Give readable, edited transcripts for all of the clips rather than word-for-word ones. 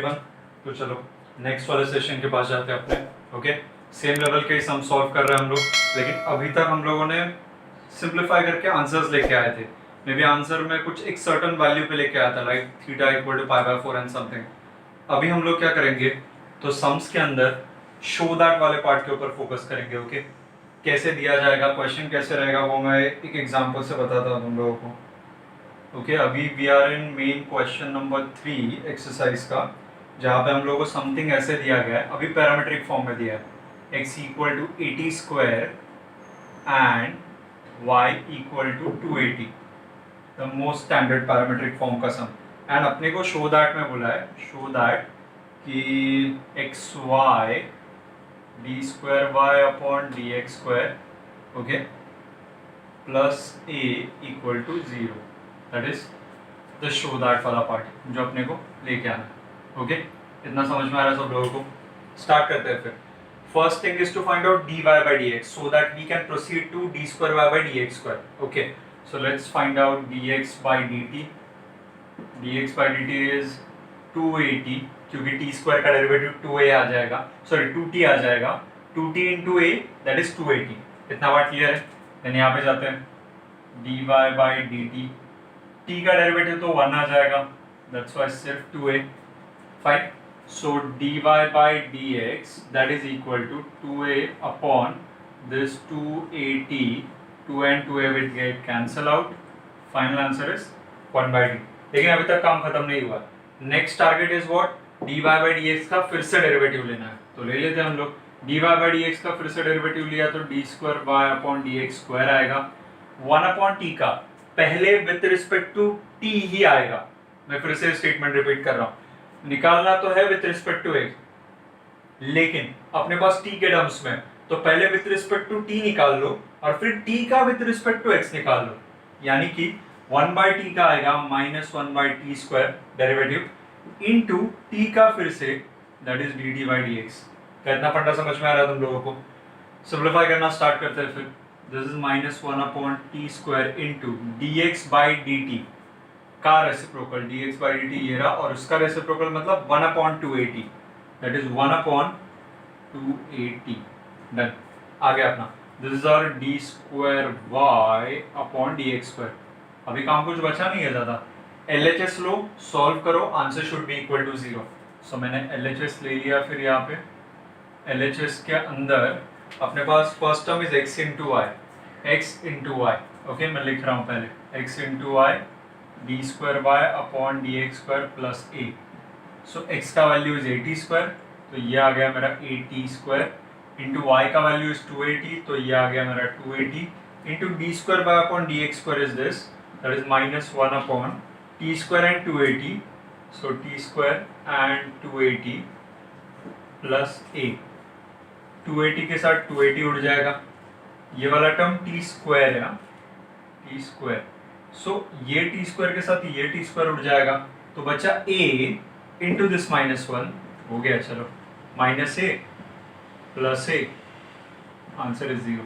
everyone. तो चलो next वाले सेशन के पास जाते हैं अपने. ओके, सेम लेवल के सम सॉल्व कर रहे हैं हम लोग, लेकिन अभी तक हम लोगों ने सिंप्लीफाई करके आंसर्स लेके आए थे. मे बी आंसर में कुछ एक सर्टन वैल्यू पे लेके आया था, like theta equal to pi by 4 and something. अभी हम लोग क्या करेंगे, तो सम्स के अंदर शो दैट वाले पार्ट के ऊपर फोकस करेंगे. ओके, कैसे दिया जाएगा, क्वेश्चन कैसे रहेगा, वो मैं एक एग्जांपल से बताता हूँ तुम लोगों को. ओके, अभी we are in main question number 3 exercise का, जहाँ पे हम लोगों को समथिंग ऐसे दिया गया है. अभी पैरामीट्रिक फॉर्म में दिया है, x equal to 80 square and y equal to 280, the most standard parametric form का सम. एंड अपने को शो दैट में बोला है, शो दैट कि x y d square y upon d x square, okay, plus a equal to 0. That is the show that वाला part जो अपने को लेके आना है. ओके, इतना समझ में आ रहा है सब लोगों को. स्टार्ट करते हैं फिर. First thing is to find out dy by dx so that we can proceed to d square y by dx square. Okay, so let's find out dx by dt. dx by dt is 280, क्योंकि t square का derivative 2a आ जाएगा, sorry 2t आ जाएगा. 2t into a that is 280. इतना बात clear है. Then यहाँ पे जाते हैं, dy by dt, t का डेरिवेटिव तो 1 आ जाएगा, that's why सिर्फ 2a. Fine. So dy by dx that is equal to 2a upon this 280. 2 and 2a will get cancel out. Final answer is 1 by d. लेकिन अभी तक काम खत्म नहीं हुआ. Next target is what, dy by dx का फिर से डेरिवेटिव लेना है. तो ले लेते हैं हम लोग. dy by dx का फिर से डेरिवेटिव लिया तो d square y upon dx square आएगा. 1 अपॉन t का पहले विथ रिस्पेक्ट टू t ही आएगा. मैं फिर से स्टेटमेंट रिपीट कर रहा हूँ. निकालना तो है विथ रिस्पेक्ट टू x, लेकिन अपने पास t के टर्म्स में, तो पहले विथ रिस्पेक्ट टू t निकाल लो और फिर t का विथ रिस्पेक्ट टू x निकाल लो. यानी कि 1 बाई टी का आएगा minus 1 by T square derivative into t का फिर से, that is dt by dx. कितना फंडा समझ में आ रहा है तुम लोगों को. सिंप्लीफाई करना स्टार्ट करते हैं फिर. This is minus 1 upon t square into dx by dt का रेसिप्रोकल, dx by dt ये रहा, और उसका रेसिप्रोकल मतलब 1 upon 280, that is 1 upon 280. Done. आ गया अपना. This is our d square y upon d x square. अभी काम कुछ बचा नहीं है ज़्यादा. LHS लो, सॉल्व करो, answer should be equal to 0. So मैंने LHS ले लिया. फिर यहाँ पे LHS के अंदर अपने पास first term is x into y, x into y. Okay, मैं लिख रहा हूँ पहले, x into y d square y upon d x square plus a. So x का वैल्यू इज 80 स्क्वायर, तो ये आ गया मेरा 80 स्क्वायर, इंटू वाई का वैल्यू इज 280, तो ये आ गया मेरा 280, into d square y upon d x square is this, that is minus 1 upon t square and 280. So t square and 280 plus a. 280 के साथ 280 उड़ जाएगा. ये वाला टर्म टी स्क्वायर है ना, टी स्क्वायर. सो ये टी स्क्वायर के साथ ये टी स्क्वायर उड़ जाएगा, तो बचा a इंटू दिस माइनस 1 हो गया. चलो, minus A plus A, answer is 0.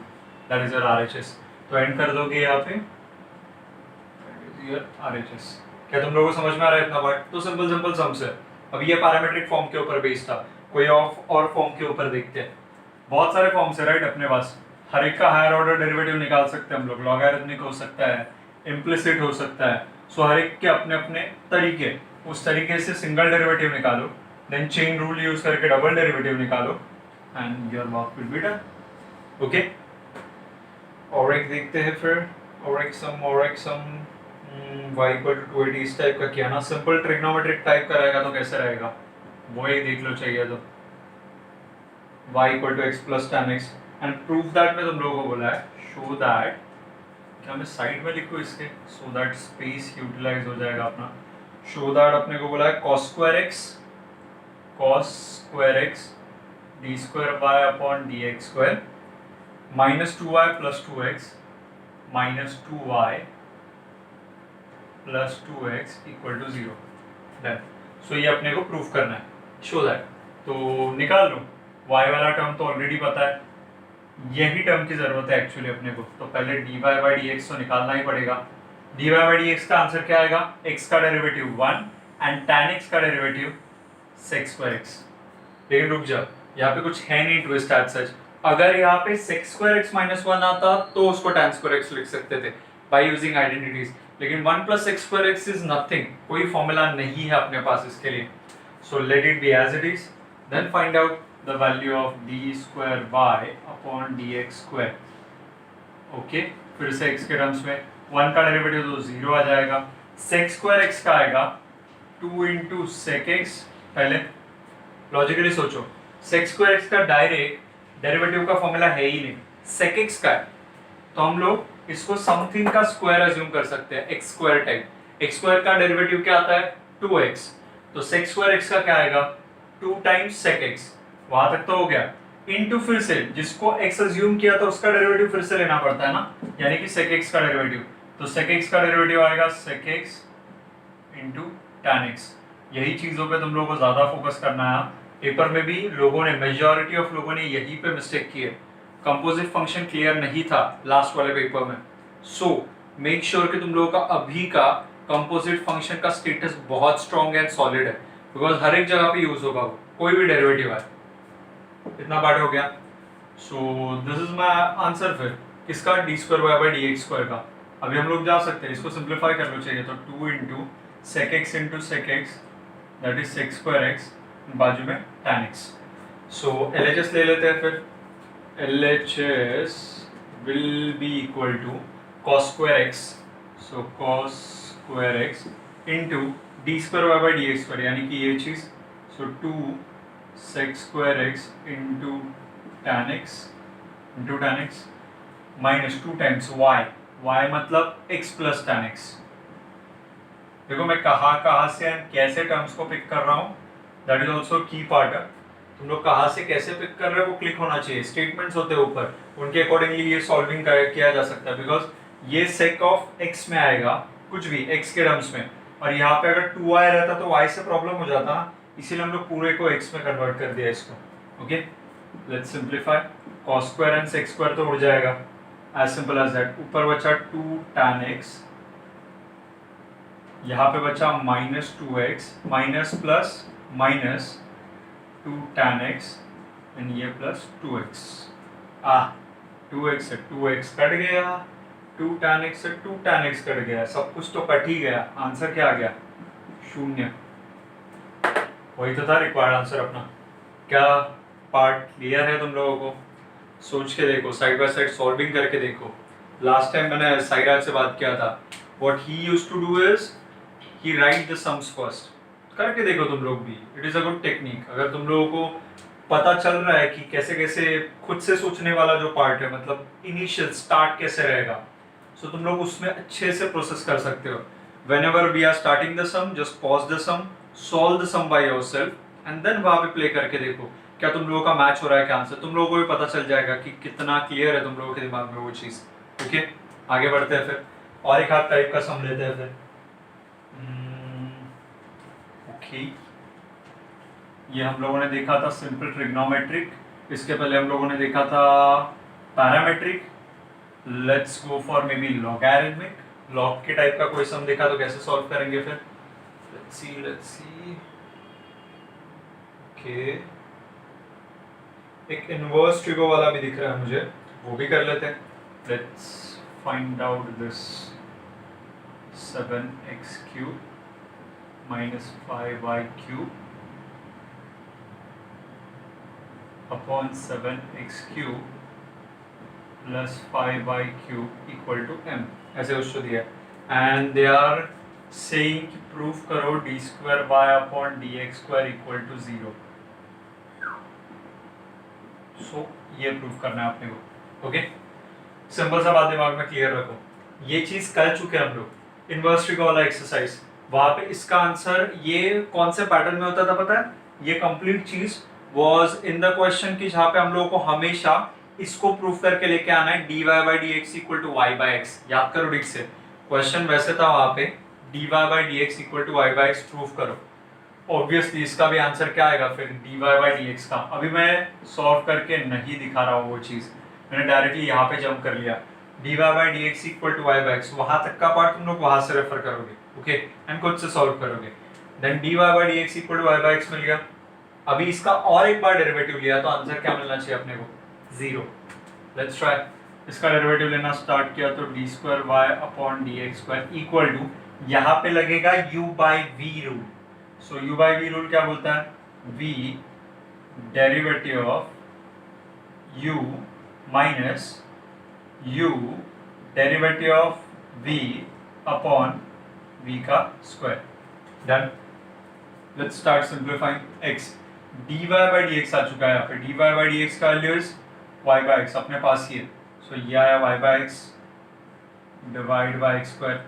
That is your RHS. तो एंड कर दोगे यहाँ पे, RHS. क्या तुम लोगों को समझ में आ रहा है इतना पार्ट? तो सिंपल सिंपल सम्स है. अब ये पैरामीट्रिक फॉर्म के ऊपर बेस्ड था. कोई और फॉर्म के ऊपर देखते हैं. बहुत सारे फॉर्म्स है राइट अपने पास. हर एक का हायर ऑर्डर डेरिवेटिव निकाल सकते हैं हम लोग. लॉगरिथमिक हो सकता है, इम्प्लिसिट हो सकता है. सो हर एक के अपने अपने तरीके. उस तरीके से सिंगल डेरिवेटिव निकालो, देन चेन रूल यूज करके डबल डेरिवेटिव निकालो, and your work will be done. Okay, और एक देखते हैं फिर. और एक सम y इक्वल टू 280 इस टाइप का किया ना. सिंपल ट्रिग्नोमेट्रिक टाइप का रहेगा तो कैसे रहेगा वो एक देख लो चाहिए तो. y equal to x plus tan x, and proof that में तुम लोगों को बोला है शो दैट, क्या मैं साइड में लिखूँ इसके, सो दैट स्पेस यूटिलाइज हो जाएगा अपना. शो दैट अपने को बोला है cos square x d square y upon d x square minus 2y plus 2x minus 2y plus 2x equal to 0. Done. So ये अपने को प्रूफ करना है. Show that. तो निकाल लो. y वाला टर्म तो ऑलरेडी पता है, यही टर्म की जरूरत है एक्चुअली अपने को. तो पहले dy by dx तो निकालना ही पड़ेगा. dy by dx का आंसर क्या आएगा, x का डेरिवेटिव 1 एंड tan x का डेरिवेटिव sec square x। लेकिन रुक जा, यहाँ पे कुछ है नहीं ट्विस्ट एज सच। अगर यहाँ पे sec square x minus 1 आता तो उसको tan square x लिख सकते थे by using identities, लेकिन 1 plus sec square x is nothing, कोई फॉर्मूला नहीं है अपने पास इसके लिए। So let it be as it is, then find out the value of d square y upon dx square। Okay, फिर से x के टर्म्स में 1 का डेरिवेटिव तो 0 आ जाएगा, sec square x का आएगा 2 into sec x। पहले लॉजिकली सोचो, sec square x का डायरेक्ट डेरिवेटिव का फॉर्मूला है ही नहीं, sec x का है, तो हम लोग इसको समथिंग का स्क्वायर अज्यूम कर सकते हैं, x square type. x square का डेरिवेटिव क्या आता है 2x, तो sec स्क्वायर x का क्या आएगा 2 टाइम्स sec x। वहां तक तो हो गया, इनटू फिर से जिसको x अज्यूम किया था उसका डेरिवेटिव फिर से लेना पड़ता है ना, यानी कि sec x का डेरिवेटिव, तो sec x का डेरिवेटिव आएगा sec x into tan x। यही चीजों पे तुम लोगों को ज्यादा फोकस करना है। पेपर में भी लोगों ने, मेजॉरिटी ऑफ लोगों ने यही पे मिस्टेक की है, कंपोजिट फंक्शन क्लियर नहीं था लास्ट वाले पेपर में। सो मेक श्योर कि तुम लोगों का अभी का कंपोजिट फंक्शन का स्टेटस बहुत स्ट्रॉन्ग एंड सॉलिड है, बिकॉज हर एक जगह पे यूज होगा वो, कोई भी डेरिवेटिव है। इतना पार्ट हो गया। So this is my answer फिर किसका, d square y by d x square का। अभी हम लोग जा सकते हैं, इसको सिंप्लीफाई कर लो चाहिए तो 2 into sec x into sec x that is sec square x, बाजू में tan x। सो LHS ले लेते हैं फिर, LHS will be equal to cos square x, so cos square x into d square y by d x square, यानी कि ये चीज़, so 2 sec square x into tan x minus 2 times y मतलब x plus tan x। देखो मैं कहाँ से and कैसे टर्म्स को पिक कर रहा हूँ, दैट इज ऑल्सो की पार्ट है। तुम लोग कहाँ से कैसे पिक कर रहे हो वो क्लिक होना चाहिए, स्टेटमेंट्स होते हैं ऊपर, उनके अकॉर्डिंगली ये सॉल्विंग किया जा सकता है, बिकॉज ये sec ऑफ x में आएगा कुछ भी x के टर्म्स में, और यहाँ पे अगर 2y रहता तो y से प्रॉब्लम हो जाता ना, इसीलिए हम लोग पूरे को x में कन्वर्ट कर दिया इसको। Okay, let's simplify, cos square and sec square तो उड़ जाएगा, एज सिंपल एज दैट। ऊपर बचा 2 tan x, यहाँ पे बचा minus 2x, minus plus minus 2 tan x and ये प्लस 2x। 2x से 2x कट गया, 2 tan x से 2 tan x कट गया, सब कुछ तो कट ही गया, आंसर क्या आ गया 0। वही तो था रिक्वायर्ड आंसर अपना। क्या पार्ट क्लियर है तुम लोगों को? सोच के देखो, साइड बाय साइड सॉल्विंग करके देखो। लास्ट टाइम मैंने साइराज से बात किया था, what he used to do is he write the sums first, करके देखो तुम लोग भी, it is a good technique. अगर तुम लोगों को पता चल रहा है कि कैसे कैसे खुद से सोचने वाला जो पार्ट है, मतलब इनिशियल स्टार्ट कैसे रहेगा, सो तुम लोग उसमें अच्छे से प्रोसेस कर सकते हो। whenever we are starting the sum, just pause the sum, solve the sum by yourself and then वहाँ पे प्ले करके देखो क्या तुम लोगों का मैच हो रहा है क्या आंसर, तुम लोगों को भी पता चल जाएगा कि कितना क्लियर है तुम लोगों के दिमाग में वो चीज़। ओके, आगे बढ़ते हैं फिर, और एक हाथ टाइप का सम लेते हैं फिर। ओके, ये हम लोगों ने देखा था सिंपल ट्रिग्नोमेट्रिक, इसके पहले हम लोगों ने देखा था parametric. Let's go for may be logarithmic. Log के टाइप का कोई सम देखा तो कैसे सॉल्व करेंगे फिर, लेट्स सी। ओके, एक इनवर्स ट्रिगो वाला भी दिख रहा है मुझे, वो भी कर लेते हैं। Let's find out this 7x cube minus 5y cube upon 7x cube plus 5y cube equal to m, ऐसे उसको दिया। एंड दे आर सेइंग कि प्रूफ करो d square y upon d x square equal to 0। So ये proof करना है आपने को। ओके, सिंपल सा बात दिमाग में क्लियर रखो, ये चीज कर चुके हम लोग, इनवर्स ट्रिगो वाला एक्सरसाइज। वहां पे इसका आंसर ये कौन से पैटर्न में होता था पता है, ये कंप्लीट चीज वाज इन द क्वेश्चन की जहाँ पे हम लोगों को हमेशा इसको प्रूफ करके लेके आना है dy by dx equal to y by x। याद करो ठीक से, क्वेश्चन वैसे था वहां पे dy by dx equal to y by x proof करो। ऑब्वियसली इसका भी आंसर क्या आएगा फिर dy by dx का। अभी मैं सॉल्व करके नहीं दिखा रहा हूँ वो चीज, मैंने डायरेक्टली यहाँ पे जंप कर लिया, dy by dx equal to y by x। वहां तक का पार्ट तुम लोग वहां से रेफर करोगे, ओके, एंड खुद से सॉल्व करोगे। Then dy by dx equal to y by x मिल गया, अभी इसका और एक बार डेरिवेटिव लिया तो आंसर क्या मिलना चाहिए अपने को, 0। Let's try. इसका डेरिवेटिव लेना स्टार्ट किया तो d square y upon d x square equal to, यहाँ पे लगेगा u by v rule. So u by v rule क्या बोलता है, v derivative of u minus u derivative of v upon v का square. Done. Let's start simplifying. x dy by dx आ चुका है, यहाँ पे dy बाई dx का value is y by x अपने पास ही है। सो ये आया y by x divide by x square,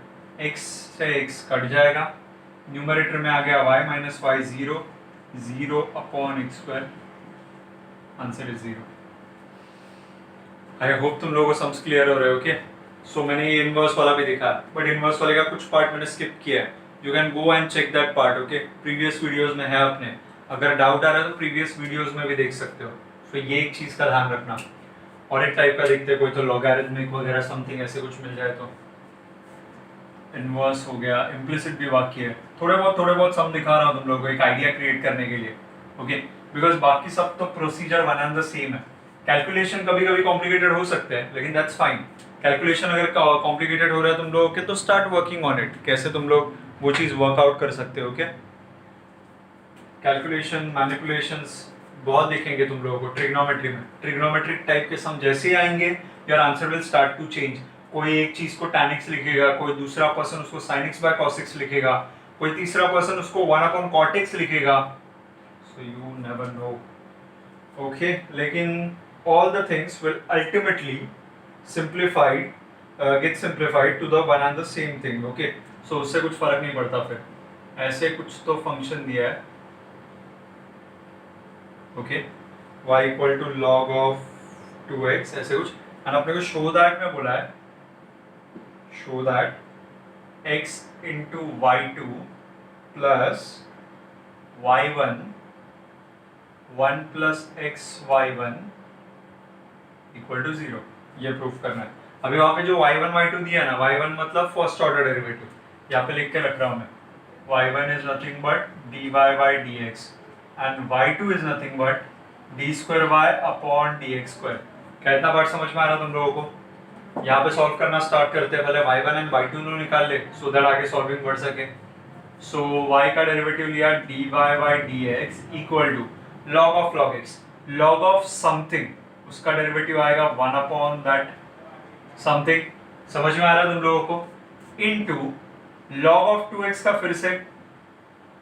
x से x कट जाएगा, न्यूमरेटर में आ गया y माइनस वाई 0, 0 अपॉन x square, answer is 0। I hope तुम लोगों को सम्स क्लियर हो रहे हो। ओके, सो मैंने ये इनवर्स वाला भी दिखा, बट इनवर्स वाले का कुछ पार्ट मैंने स्किप किया है। You can go and check that part. Okay, previous videos में है अपने, अगर डाउट आ रहा है तो प्रीवियस वीडियोस में भी देख सकते हो। तो ये एक चीज का ध्यान रखना। और एक टाइप का देखते हैं, कोई तो लॉगरिथमिक वगैरह समथिंग ऐसे कुछ मिल जाए तो। इनवर्स हो गया, इम्प्लिसिट भी वाक्य है, थोड़े बहुत सम दिखा रहा हूँ तुम लोगों को एक आइडिया क्रिएट करने के लिए। ओके, बिकॉज बाकी सब तो procedure one and the same है। कैलकुलेशन कभी कभी कॉम्प्लिकेटेड हो सकते हैं, लेकिन दैट्स फाइन। कैलकुलेशन अगर कॉम्प्लिकेटेड हो रहा है तुम लोगों के, तो स्टार्ट वर्किंग ऑन इट, कैसे तुम लोग वो चीज वर्कआउट कर सकते हो। ओके, कैलकुलेशन मैनिपुलेशंस बहुत देखेंगे तुम लोगों को ट्रिग्नोमेट्री में। ट्रिग्नोमेट्रिक टाइप के सम जैसे ही आएंगे, your answer will start to change. कोई एक चीज को tan x लिखेगा, कोई दूसरा पर्सन उसको sin x by cos x लिखेगा, कोई तीसरा पर्सन उसको 1 अपॉन cot x लिखेगा। So you never know. Okay, लेकिन all the things will ultimately simplified get simplified to the one and the same thing. Okay, so उससे कुछ फर्क नहीं पड़ता। फिर ऐसे कुछ तो फंक्शन दिया है, okay, y equal to log of 2x ऐसे कुछ, एंड अपने को शो दैट में बोला है, show that x into y2 plus y1 1 plus x y1 equal to 0, ये प्रूफ करना है। अभी वहां पे जो y1 y2 दिया ना, y1 मतलब फर्स्ट ऑर्डर डेरिवेटिव, यहाँ पे लिख के रख रहा हूँ मैं, y1 is nothing but dy by dx and y2 is nothing but d square y upon d x square. क्या इतना पार्ट समझ में आ रहा तुम लोगों को? यहाँ पे सॉल्व करना स्टार्ट करते हैं, पहले y1 एंड y2 दोनों निकाल ले, सो दैट आगे सॉल्विंग बढ़ सके। सो y का डेरिवेटिव लिया dy by dx equal to log of log x, log of something, उसका डेरिवेटिव आएगा 1 अपॉन दैट समथिंग। समझ में आ रहा है तुम लोगों को? इनटू log ऑफ 2x का फिर से,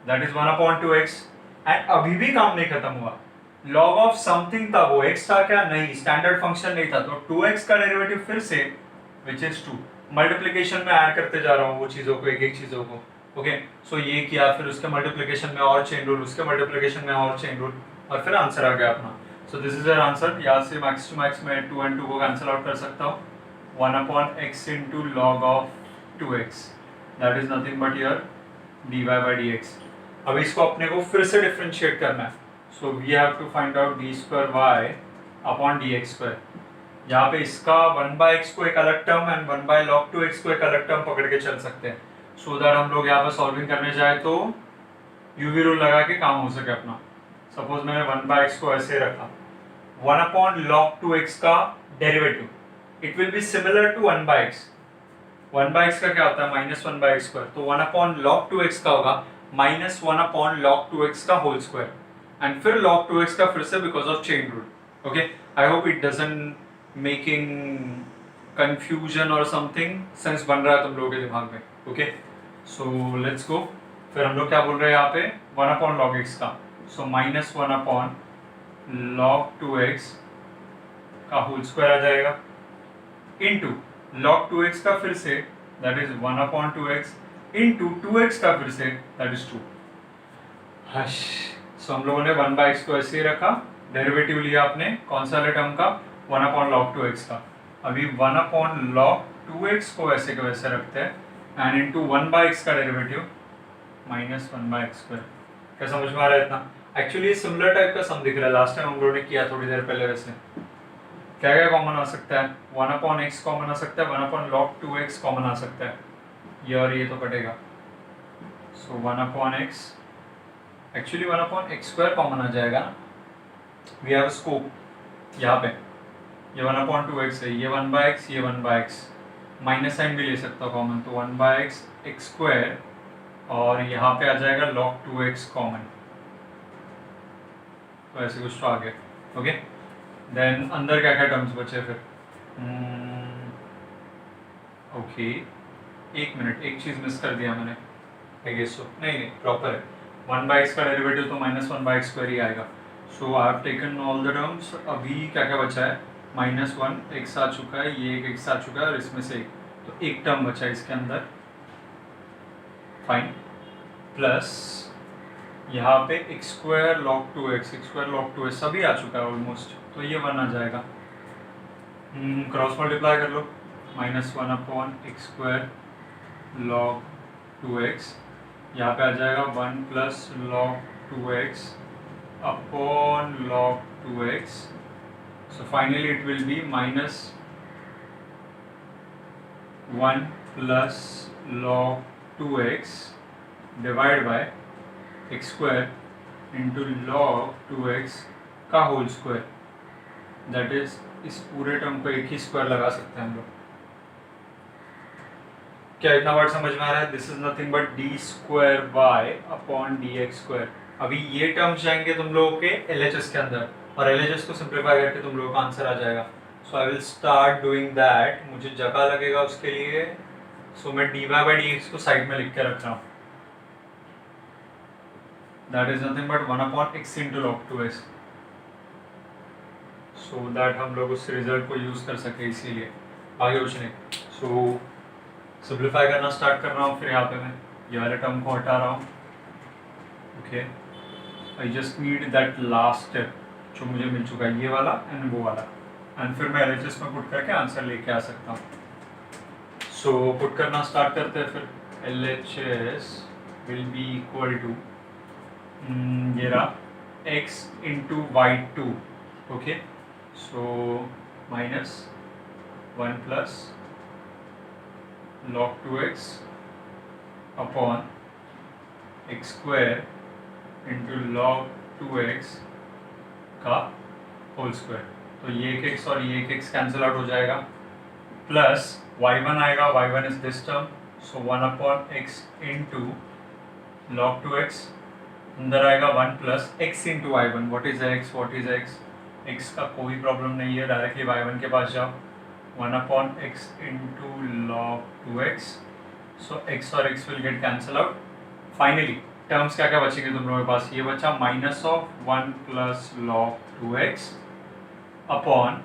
that is 1 upon 2x, and अभी भी काम नहीं खत्म हुआ। log ऑफ समथिंग था, वो x था क्या? नहीं, स्टैंडर्ड फंक्शन नहीं था, तो 2x का डेरिवेटिव फिर से विच इज 2। मल्टीप्लिकेशन में ऐड करते जा रहा हूँ वो चीजों को, एक एक चीजों को। ओके, सो ये किया, फिर उसके मल्टीप्लिकेशन में और चेन रूल, उसके मल्टीप्लिकेशन में और चेन रूल, और फिर आंसर आ गया अपना। सो दिस इज योर आंसर। यहाँ से मैक्स टू मैक्स मैं 2 and 2 को कैंसिल आउट कर सकता हूँ। 1 upon x into log of 2x, that is nothing but your dy by dx। अब इसको अपने को फिर से डिफरेंशिएट करना है, so we have to find out d square y upon d x square. यहाँ पे इसका 1 बाई एक्स को एक अलग term and 1 by log 2x को एक अलग टर्म पकड़ के चल सकते हैं, सो दैट हम लोग यहाँ पे सॉल्विंग करने जाए तो यूवी रूल लगा के काम हो सके अपना। सपोज मैंने 1 बाई एक्स को ऐसे रखा, 1 अपॉन लॉग 2x का derivative, it will be similar to 1 by x. 1 by x का क्या होता है? माइनस 1 बाई एक्स स्क्वायर, तो 1 अपॉन लॉग 2x का होगा माइनस 1 अपॉन लॉग 2x का होल स्क्वायर, एंड फिर log 2x का फिर से because of chain rule. Okay, I hope it doesn't making confusion और समथिंग, सेंस बन रहा है तुम लोगों के दिमाग में। Okay, so let's go. फिर हम लोग क्या बोल रहे हैं यहाँ पे? 1 अपॉन लॉग x का, so minus 1 upon log 2x का होल स्क्वायर आ जाएगा, इनटू log 2x का फिर से, that is 1 upon 2x into 2x का फिर से, दैट इज 2। हश, सो हम लोगों ने 1 बाई एक्स को ऐसे ही रखा, डेरिवेटिव लिया आपने कौन सा वाले टर्म का? 1 अपॉन लॉग 2x का। अभी 1 अपॉन लॉग 2x को ऐसे के वैसे रखते हैं, एंड इनटू 1 बाई एक्स का derivative minus 1 by x square. क्या समझ में आ रहा है इतना? एक्चुअली सिमिलर टाइप का सम दिख रहा है, लास्ट टाइम हम लोगों ने किया थोड़ी देर पहले। वैसे क्या क्या कॉमन आ सकता है? 1 अपॉन एक्स कॉमन आ सकता है, 1 अपॉन लॉग 2x कॉमन आ सकता है, ये और ये तो कटेगा। So 1 upon x actually 1/x² common आ जाएगा ना, वी हैव स्कोप यहाँ पे, ये 1/2x है, ये 1/x, ये 1/x, माइनस साइन भी ले सकता हूँ कॉमन, तो 1/x x², और यहाँ पे आ जाएगा log 2x कॉमन, तो ऐसे कुछ तो आ गया। ओके, देन अंदर क्या क्या टर्म्स बचे फिर? ओके, एक मिनट, एक चीज़ मिस कर दिया मैंने, आई गेस सो, नहीं प्रॉपर है, 1/x का डेरिवेटिव तो -1/x² ही आएगा। So I have taken all the terms. अभी क्या क्या बचा है? -1 x आ चुका है, ये एक x आ चुका है, और इसमें से एक, तो एक टर्म बचा है इसके अंदर, फाइन, प्लस यहाँ पे x² log 2x, x² log 2x सभी आ चुका है ऑलमोस्ट, तो ये 1 आ जाएगा। क्रॉस मल्टीप्लाई कर लो, -1/x² log 2x, यहाँ पे आ जाएगा 1 + log 2x upon log 2x, so finally it will be -1 + log 2x divided by x² into log 2x का होल स्क्वायर, दैट इज इस पूरे टर्म को एक ही स्क्वायर लगा सकते हैं हम लोग। क्या इतना वर्ड समझ में आ रहा है? This is nothing but d²y/dx²। अभी ये टर्म्स जाएंगे तुम लोगों के LHS के अंदर, और LHS को सिंप्लीफाई करके तुम लोगों का आंसर आ जाएगा। So I will start doing that, मुझे जगह लगेगा उसके लिए, सो मैं dy/dx को साइड में लिख के रख रहा हूँ, that is nothing but 1/x into log 2x, so that हम लोग उस रिजल्ट को यूज कर सके, इसीलिए आगे कुछ नहीं। सो सिंप्लीफाई करना स्टार्ट कर रहा हूँ, फिर यहाँ पे मैं ये वाले टर्म को हटा रहा हूँ। Okay, I just need that last step जो मुझे मिल चुका है, ये वाला एंड वो वाला, एंड फिर मैं LHS में पुट करके आंसर लेके आ सकता हूँ। सो पुट करना स्टार्ट करते हैं फिर। LHS will be equal to, ये रहा x into y2, okay, so -1 + log 2x upon x² into log 2x का होल स्क्वायर, तो ये एक x और ये एक x कैंसिल आउट हो जाएगा, प्लस y1 आएगा, y1 is this term, so 1/x into log 2x, अंदर आएगा 1 + x into y1, what is x, what is x, x का कोई प्रॉब्लम नहीं है, डायरेक्टली y1 के पास जाओ, 1/x into log 2x, so x और x will get cancel out. Finally, terms क्या क्या बचेंगे तुम लोगों के पास? ये बचा -1 + log 2x अपॉन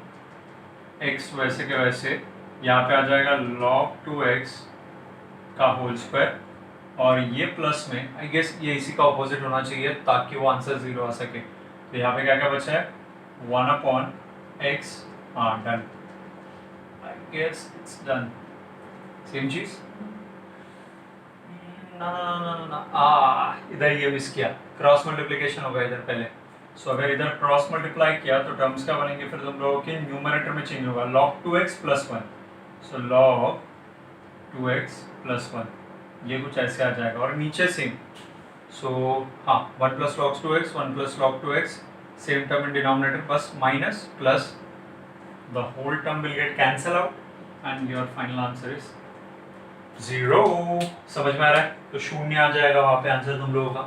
x, वैसे के वैसे यहाँ पे आ जाएगा log 2x का होल स्क्वायर, और ये प्लस में आई गेस ये इसी का ऑपोजिट होना चाहिए ताकि वो आंसर 0 आ सके। तो यहाँ पे क्या क्या बचा है? 1/x, हाँ done, I guess it's done. Same चीज? ना इधर ये मिस किया, क्रॉस मल्टीप्लिकेशन हो गया इधर पहले। सो अगर इधर क्रॉस मल्टीप्लाई किया तो टर्म्स क्या बनेंगे फिर तुम लोगों के? न्यूमरेटर में चेंज होगा, log 2x + 1, सो log 2x + 1, ये कुछ ऐसे आ जाएगा, और नीचे सेम, सो हाँ 1 + log 2x, 1 + log 2x, same term in denominator, बस minus plus, the whole term will get cancel out and your final answer is 0. समझ में आ रहा है? तो 0 आ जाएगा वहाँ पे आंसर तुम लोगों का।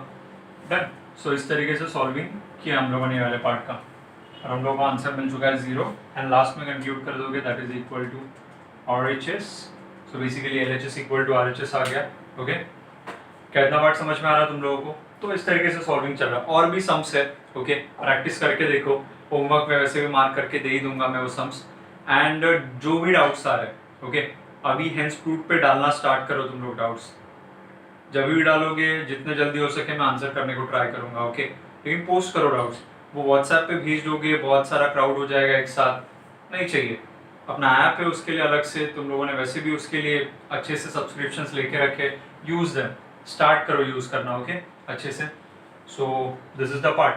डन। सो इस तरीके से सॉल्विंग किया हम लोगों ने वाले पार्ट का, और हम लोगों को आंसर मिल चुका है 0, एंड लास्ट में कंक्लूड कर दोगे that is equal to RHS। So basically LHS equal to RHS आ गया। ओके, क्या इतना पार्ट समझ में आ रहा है तुम लोगों को? तो इस तरीके से सॉल्विंग चल रहा है, और भी सम्स है। ओके, प्रैक्टिस करके देखो, होमवर्क में वैसे भी मार्क करके दे ही दूंगा मैं वो सम्स, एंड जो भी डाउट्स आ रहे हैं, ओके, अभी हेंस प्रूफ पे डालना स्टार्ट करो तुम लोग डाउट्स, जब भी डालोगे जितने जल्दी हो सके मैं आंसर करने को ट्राई करूंगा। ओके, लेकिन पोस्ट करो डाउट्स, वो व्हाट्सएप पे भेज दोगे, बहुत सारा क्राउड हो जाएगा एक साथ, नहीं चाहिए। अपना ऐप है उसके लिए अलग से, तुम लोगों ने वैसे भी उसके लिए अच्छे से सब्सक्रिप्शंस लेके रखे, यूज देम, स्टार्ट करो यूज करना। ओके, अच्छे से। So this is the part,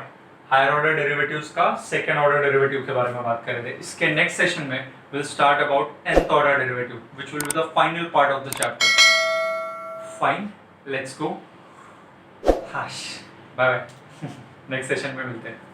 higher order derivatives का सेकंड ऑर्डर डेरिवेटिव के बारे में बात कर रहे थे। इसके नेक्स्ट सेशन में will start about nth order derivative which will be the final part of the chapter. Fine, let's go. हाश बाय बाय नेक्स्ट सेशन में मिलते हैं।